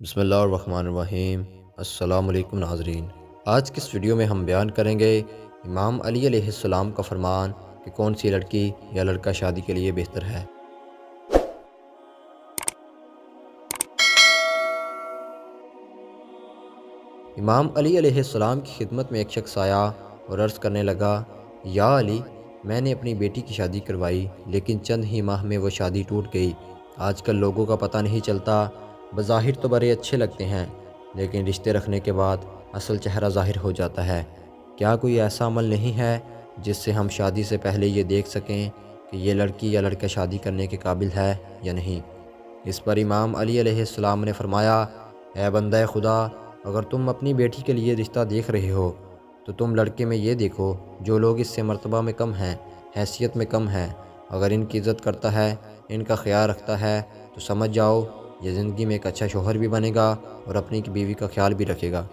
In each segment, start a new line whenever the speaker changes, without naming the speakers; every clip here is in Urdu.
بسم اللہ الرحمن الرحیم۔ السلام علیکم ناظرین، آج کی اس ویڈیو میں ہم بیان کریں گے امام علی علیہ السلام کا فرمان کہ کون سی لڑکی یا لڑکا شادی کے لیے بہتر ہے۔ امام علی علیہ السلام کی خدمت میں ایک شخص آیا اور عرض کرنے لگا، یا علی، میں نے اپنی بیٹی کی شادی کروائی لیکن چند ہی ماہ میں وہ شادی ٹوٹ گئی۔ آج کل لوگوں کا پتہ نہیں چلتا، بظاہر تو بڑے اچھے لگتے ہیں لیکن رشتے رکھنے کے بعد اصل چہرہ ظاہر ہو جاتا ہے۔ کیا کوئی ایسا عمل نہیں ہے جس سے ہم شادی سے پہلے یہ دیکھ سکیں کہ یہ لڑکی یا لڑکا شادی کرنے کے قابل ہے یا نہیں؟ اس پر امام علی علیہ السلام نے فرمایا، اے بندہ خدا، اگر تم اپنی بیٹی کے لیے رشتہ دیکھ رہے ہو تو تم لڑکے میں یہ دیکھو جو لوگ اس سے مرتبہ میں کم ہیں، حیثیت میں کم ہیں۔ اگر ان کی عزت کرتا ہے، ان کا خیال رکھتا ہے تو سمجھ جاؤ یہ زندگی میں ایک اچھا شوہر بھی بنے گا اور اپنی بیوی کا خیال بھی رکھے گا۔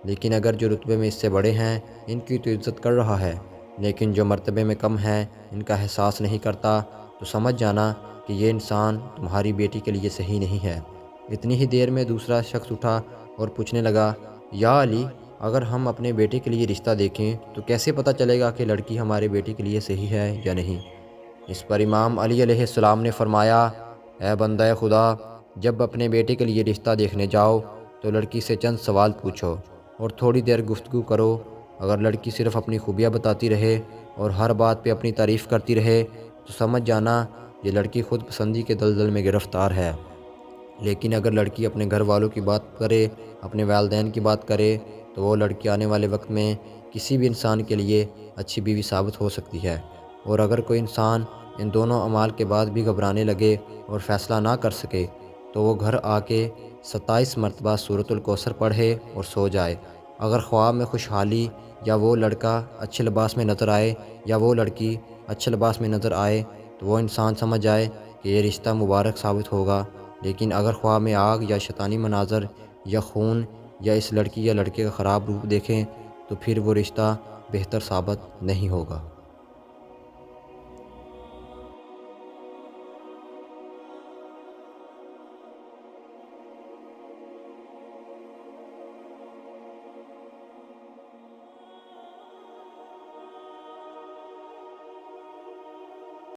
لیکن اگر جو رتبے میں اس سے بڑے ہیں ان کی تو عزت کر رہا ہے لیکن جو مرتبے میں کم ہیں ان کا احساس نہیں کرتا تو سمجھ جانا کہ یہ انسان تمہاری بیٹی کے لیے صحیح نہیں ہے۔ اتنی ہی دیر میں دوسرا شخص اٹھا اور پوچھنے لگا، یا علی، اگر ہم اپنے بیٹے کے لیے رشتہ دیکھیں تو کیسے پتہ چلے گا کہ لڑکی ہمارے بیٹے کے لیے صحیح ہے یا نہیں؟ اس پر امام علی علیہ السلام نے فرمایا، اے بندہ خدا، جب اپنے بیٹے کے لیے رشتہ دیکھنے جاؤ تو لڑکی سے چند سوال پوچھو اور تھوڑی دیر گفتگو کرو۔ اگر لڑکی صرف اپنی خوبیاں بتاتی رہے اور ہر بات پہ اپنی تعریف کرتی رہے تو سمجھ جانا یہ لڑکی خود پسندی کے دلدل میں گرفتار ہے۔ لیکن اگر لڑکی اپنے گھر والوں کی بات کرے، اپنے والدین کی بات کرے تو وہ لڑکی آنے والے وقت میں کسی بھی انسان کے لیے اچھی بیوی ثابت ہو سکتی ہے۔ اور اگر کوئی انسان ان دونوں اعمال کے بعد بھی گھبرانے لگے اور فیصلہ نہ کر سکے تو وہ گھر آ کے 27 مرتبہ سورۃ الکوثر پڑھے اور سو جائے۔ اگر خواب میں خوشحالی یا وہ لڑکا اچھے لباس میں نظر آئے یا وہ لڑکی اچھے لباس میں نظر آئے تو وہ انسان سمجھ جائے کہ یہ رشتہ مبارک ثابت ہوگا۔ لیکن اگر خواب میں آگ یا شیطانی مناظر یا خون یا اس لڑکی یا لڑکے کا خراب روپ دیکھیں تو پھر وہ رشتہ بہتر ثابت نہیں ہوگا۔